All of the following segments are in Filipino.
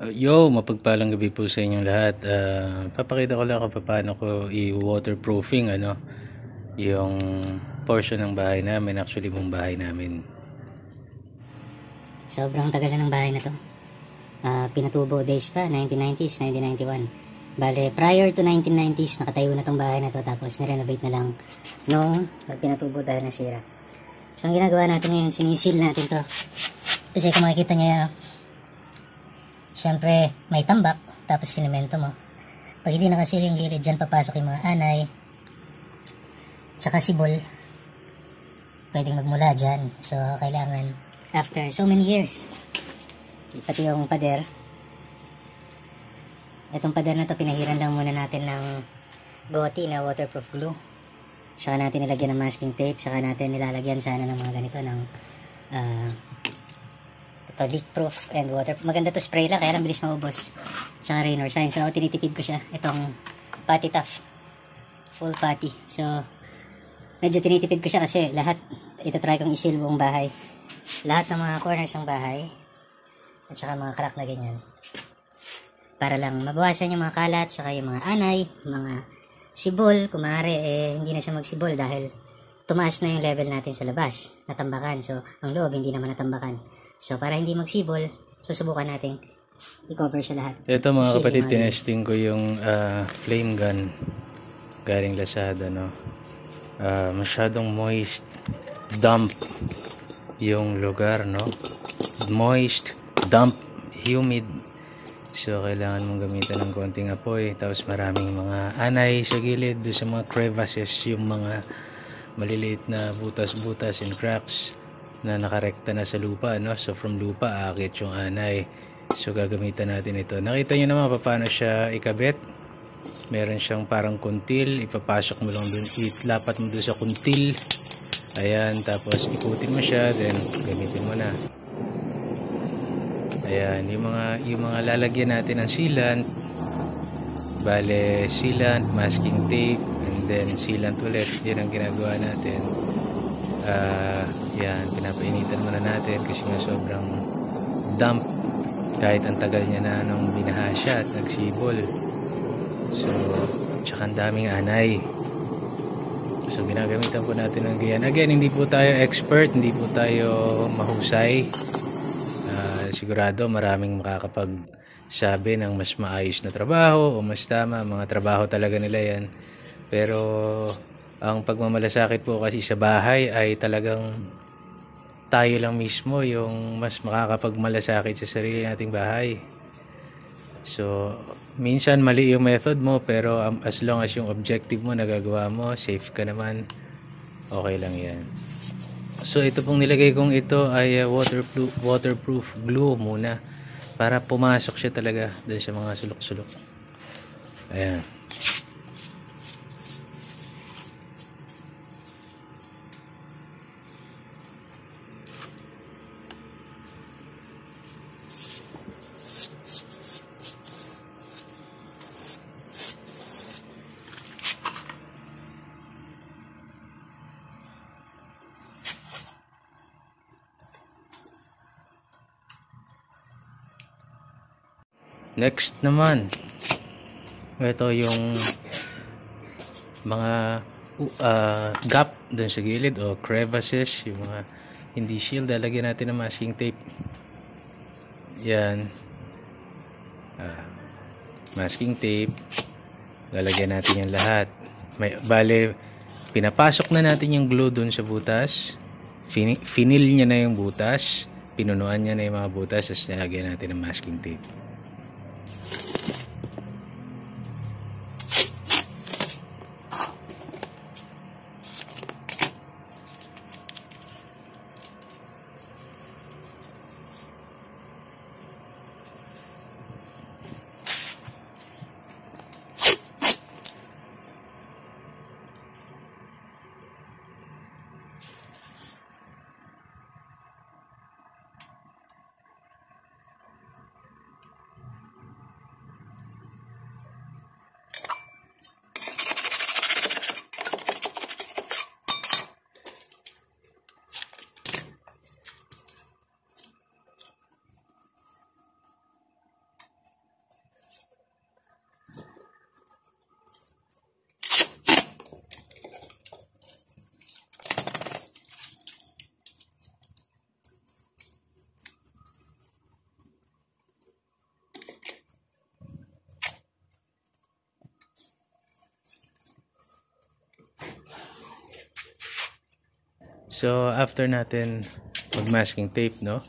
Yo, mapagpalang gabi po sa inyong lahat. Papakita ko lang kung paano ko i-waterproofing yung portion ng bahay namin, actually buong bahay namin. Sobrang tagal na ng bahay na to. Pinatubo days pa, 1990s, 1991. Bale, prior to 1990s, nakatayo na tong bahay na to, tapos nirenovate na lang noong pinatubo dahil nasira. So, ang ginagawa natin ngayon, sinisil natin to. Kasi kung makikita niya, syempre, may tambak, tapos sinemento mo. Pag hindi nakasil yung gilid, dyan papasok yung mga anay, tsaka sibol, pwedeng magmula dyan. So, kailangan, after so many years, pati yung pader, itong pader na to, pinahiran lang muna natin ng goti na waterproof glue. Saka natin nilagyan ng masking tape, saka natin nilalagyan sana ng mga ganito ng ito, leak proof and water. Maganda to, spray lang, kaya lang bilis maubos. Saka rain or shine. So tinitipid ko siya, itong putty tough, full putty. So medyo tinitipid ko siya kasi lahat, itatry kong isil buong bahay, lahat ng mga corners ng bahay at saka mga crack na ganyan, para lang mabawasan yung mga kalat, saka yung mga anay, mga sibol. Kung maaari, hindi na siya magsibol dahil tumaas na yung level natin sa labas, natambakan. So ang loob hindi naman natambakan. So para hindi magsibol, susubukan natin i-cover siya lahat. Ito mga kapatid, tinesting ko yung flame gun galing Lazada, no? Masyadong moist, damp yung lugar, no? Moist, damp, humid. So kailangan mong gamitan ng konting apoy, tapos maraming mga anay sa gilid, doon sa mga crevices, yung mga maliliit na butas-butas and cracks na nakarekta na sa lupa, no? So from lupa aakit yung anay. So gagamitan natin ito. Nakita niyo naman paano siya ikabit. Meron siyang parang kuntil, ipapasok mo lang dun, itlapat mo dun sa kuntil. Ayan, tapos ikutin mo siya, then gamitin mo na. Ayan, yung mga lalagyan natin ng sealant. Bale, sealant, masking tape, and then sealant ulit. Yan ang ginagawa natin. Yan, pinapainitan muna natin kasi nga sobrang damp, kahit ang tagal niya na nung binaha siya at nagsibol. So, tsaka ang daming anay. So, ginagamitan po natin ng ganyan. Again, hindi po tayo expert, hindi po tayo mahusay. Sigurado maraming makakapagsabi ng mas maayos na trabaho o mas tama. Mga trabaho talaga nila yan. Pero ang pagmamalasakit po kasi sa bahay ay talagang tayo lang mismo yung mas makakapagmalasakit sa sarili nating bahay. So minsan mali yung method mo, pero as long as yung objective mo nagagawa mo, safe ka naman, okay lang yan. So ito pong nilagay kong ito ay waterproof glue muna, para pumasok siya talaga dun sa mga sulok-sulok. Ayan. Next naman, ito yung mga gap dun sa gilid o crevices, yung mga hindi shield, lalagyan natin ng masking tape. Yan, masking tape, lalagyan natin yan lahat. Bale, pinapasok na natin yung glue dun sa butas, finil niya na yung butas, pinunuan niya na yung mga butas, tapos lalagyan natin ng masking tape. So after natin mag-masking tape, no,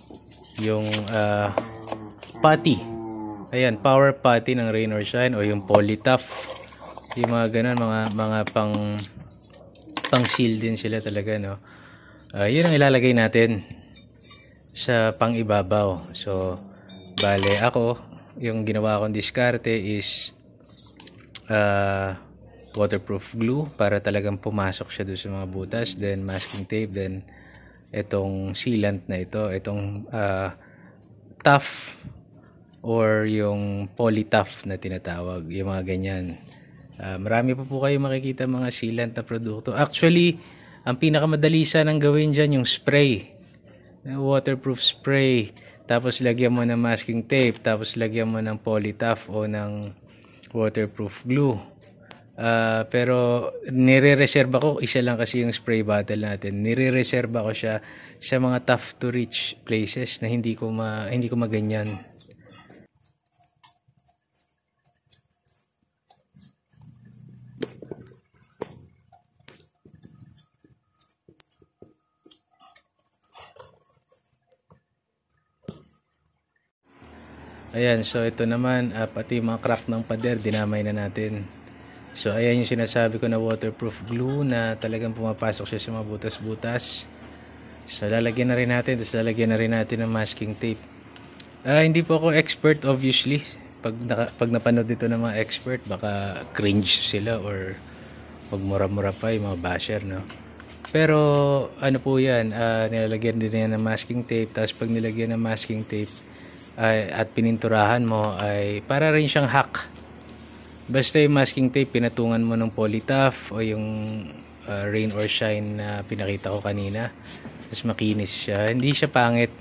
yung putty, ayan, power putty ng Rain or Shine o yung Polytough, yung mga ganun, mga pang seal din sila talaga, no. Yun ang ilalagay natin sa pang ibabaw. So bale ako, yung ginawa kong diskarte is waterproof glue para talagang pumasok siya doon sa mga butas, then masking tape, then itong sealant na ito, itong tough or yung Polytough na tinatawag, yung mga ganyan. Marami pa po kayo makikita mga sealant na produkto. Actually, ang pinakamadali sanang gawin dyan yung spray, waterproof spray, tapos lagyan mo ng masking tape, tapos lagyan mo ng Polytough o ng waterproof glue. Pero nire-reserve ko, isa lang kasi yung spray bottle natin, nire-reserve ko siya sa mga tough to reach places na hindi ko maganyan. Ayan, so ito naman, pati mga crack ng pader, dinamay na natin. So ayan yung sinasabi ko na waterproof glue na talagang pumapasok siya sa mga butas-butas. So lalagyan na rin natin, tapos lalagyan na rin natin ng masking tape. Hindi po ako expert obviously. Pag napanood dito ng mga expert, baka cringe sila or magmura-mura pa yung mga basher, no? Pero ano po yan, nilalagyan din yan ng masking tape, tapos pag nilagyan ng masking tape at pininturahan mo ay para rin siyang hack. Basta yung masking tape pinatungan mo ng Polytough o yung Rain or Shine na pinakita ko kanina, tapos makinis siya, hindi siya pangit.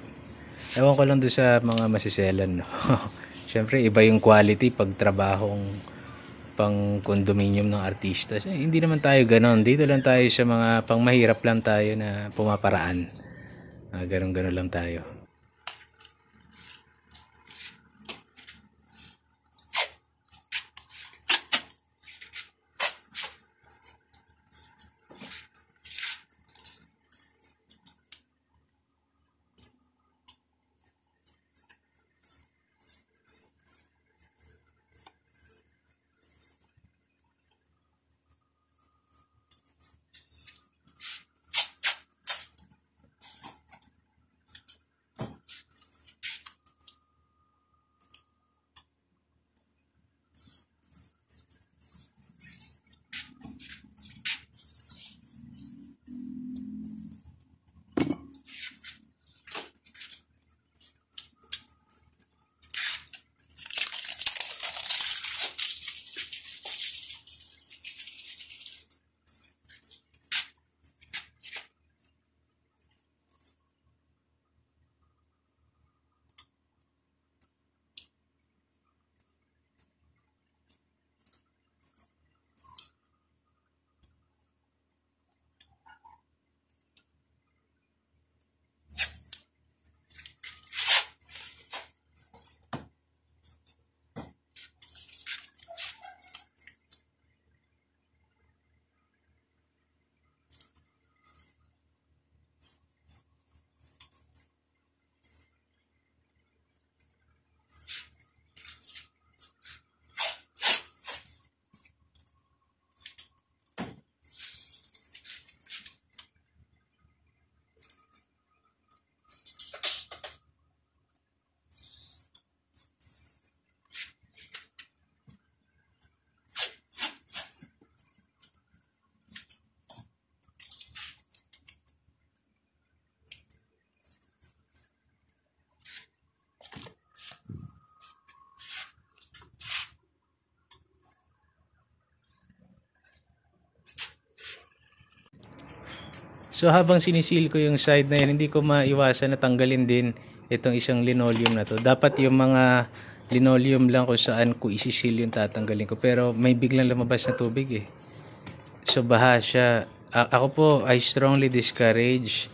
Ewan ko lang doon sa mga masiselan, no? Siyempre iba yung quality pag trabahong pang condominium ng artista. Hindi naman tayo ganon, dito lang tayo sa mga pang mahirap lang tayo na pumaparaan. Ganon lang tayo. So habang sinisil ko yung side na yan, hindi ko maiwasan na tanggalin din itong isang linoleum na to. Dapat yung mga linoleum lang kung saan ko isisil yung tatanggalin ko. Pero may biglang lumabas na tubig eh. So baha siya. Ako po, I strongly discourage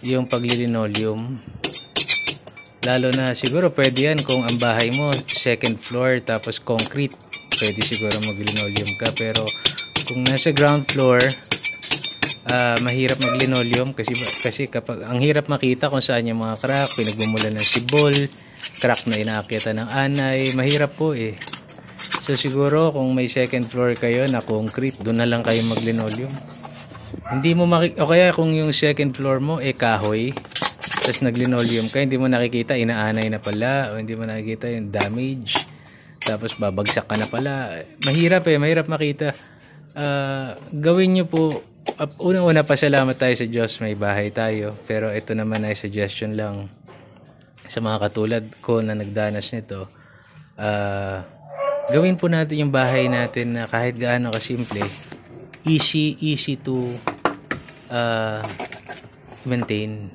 yung paglilinoleum. Lalo na siguro pwede yan kung ang bahay mo second floor tapos concrete. Pwede siguro mag-linoleum ka. Pero kung nasa ground floor, mahirap mag-linoleum kasi kapag ang hirap makita kung saan yung mga crack, pinagmumulan ng sibol, crack na inaakyatan ng anay, mahirap po eh. So siguro kung may second floor kayo na concrete, doon na lang kayo mag-linoleum. Hindi mo o kaya kung yung second floor mo kahoy, tapos nag-linoleum ka, hindi mo nakikita, inaanay na pala, o hindi mo nakikita yung damage, tapos babagsak ka na pala. Mahirap mahirap makita. Gawin nyo po. Unang-una, pasalamat tayo sa Diyos, may bahay tayo. Pero ito naman ay suggestion lang sa mga katulad ko na nagdanas nito. Gawin po natin yung bahay natin na kahit gaano kasimple, easy to maintain.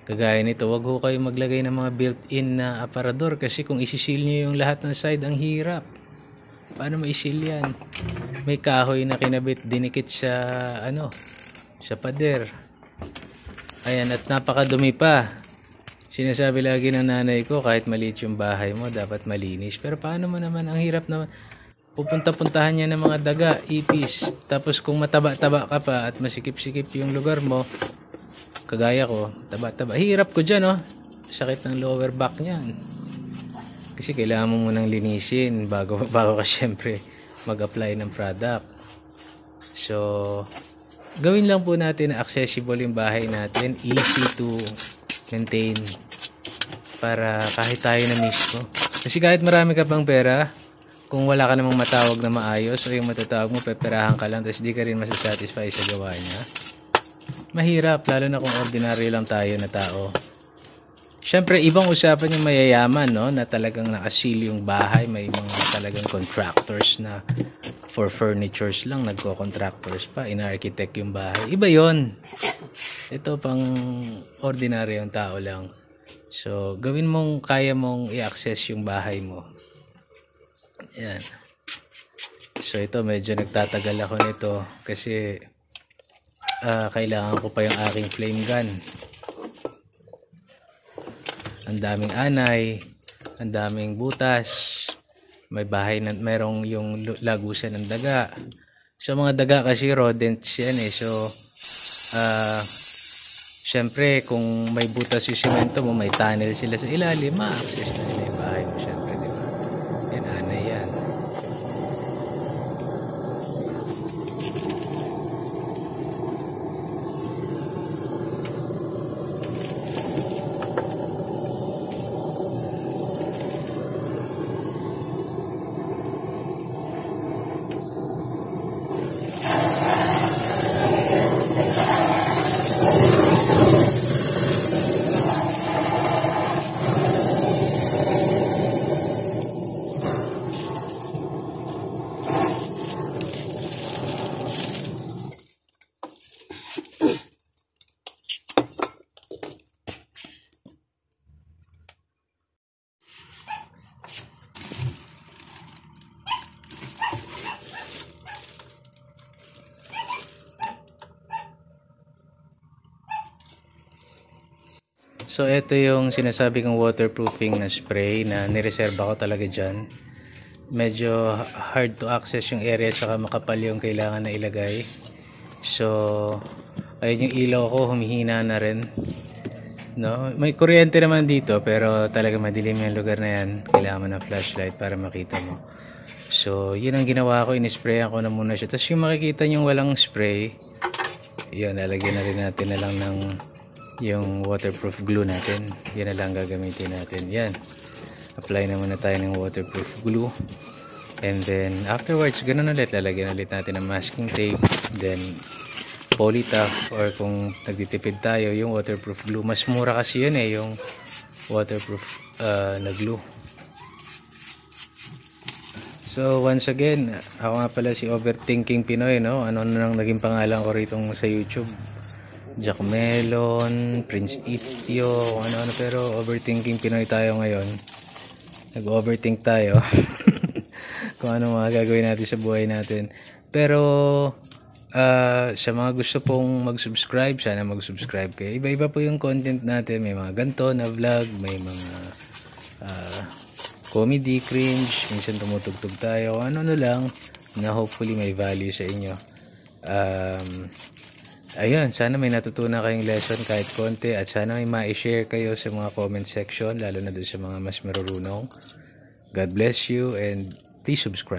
Kagaya nito, wag ho kayo maglagay ng mga built-in na aparador kasi kung isisil nyo yung lahat ng side, ang hirap. Paano maisil yan? May kahoy na kinabit, dinikit sa sa pader. Ayan, at napakadumi pa. Sinasabi lagi ng nanay ko, kahit maliit yung bahay mo, dapat malinis. Pero paano mo naman, ang hirap naman. Pupunta-puntahan niya ng mga daga, ipis. Tapos kung mataba-taba ka pa at masikip-sikip yung lugar mo, kagaya ko, taba-taba. Hirap ko dyan, sakit ng lower back niyan. Kasi kailangan mo munang linisin bago ka syempre mag-apply ng product. So, gawin lang po natin na accessible yung bahay natin, easy to maintain para kahit tayo na mismo. Kasi kahit marami ka pang pera, kung wala ka namang matawag na maayos o yung matatawag mo, peperahan ka lang tapos di ka rin masasatisfy sa gawa niya, mahirap, lalo na kung ordinary lang tayo na tao. Siyempre, ibang usapan yung mayayaman, na talagang nakasil yung bahay. May mga talagang contractors na for furnitures lang, nagko-contractors pa, in-architect yung bahay. Iba yon. Ito pang ordinary yung tao lang. So, gawin mong kaya mong i-access yung bahay mo. Yan. So, ito medyo nagtatagal ako nito kasi kailangan ko pa yung aking flame gun. Ang daming anay, ang daming butas, may bahay na merong yung lagusan ng daga. So mga daga kasi rodents yan so syempre kung may butas yung semento mo, may tunnel sila sa ilalim, ma-access na nila yung bahay mo syempre, di ba? Yan, anay yan. So ito yung sinasabi kong waterproofing na spray na nireserba ko talaga dyan. Medyo hard to access yung area saka makapal yung kailangan na ilagay. So ayun yung ilaw ko, humihina na rin. May kuryente naman dito pero talaga madilim yung lugar na yan. Kailangan mo ng flashlight para makita mo. So yun ang ginawa ko, inisprayan ko na muna siya. Tapos yung makikita nyo walang spray, yun, lalagyan na rin natin na lang ng yung waterproof glue natin. Yan na lang gagamitin natin. Yan, apply na muna tayo ng waterproof glue, and then afterwards ganun ulit, lalagyan ulit natin ng masking tape, then polytaff, or kung nagtitipid tayo yung waterproof glue. Mas mura kasi yun yung waterproof na glue. So once again, ako nga pala si Overthinking Pinoy, ano nang naging pangalan ko rito sa YouTube, Jack Melon, Prince Itio, ano-ano, pero Overthinking Pinoy tayo ngayon. Nag-overthink tayo kung ano mga gagawin natin sa buhay natin. Pero sa mga gusto pong mag-subscribe, sana mag-subscribe kayo. Iba-iba po yung content natin. May mga ganito na vlog, may mga comedy, cringe, minsan tumutugtog tayo, ano lang na hopefully may value sa inyo. ayun, sana may natutunan kayong lesson kahit konti at sana may ma-share kayo sa mga comment section, lalo na doon sa mga mas marurunong. God bless you and please subscribe.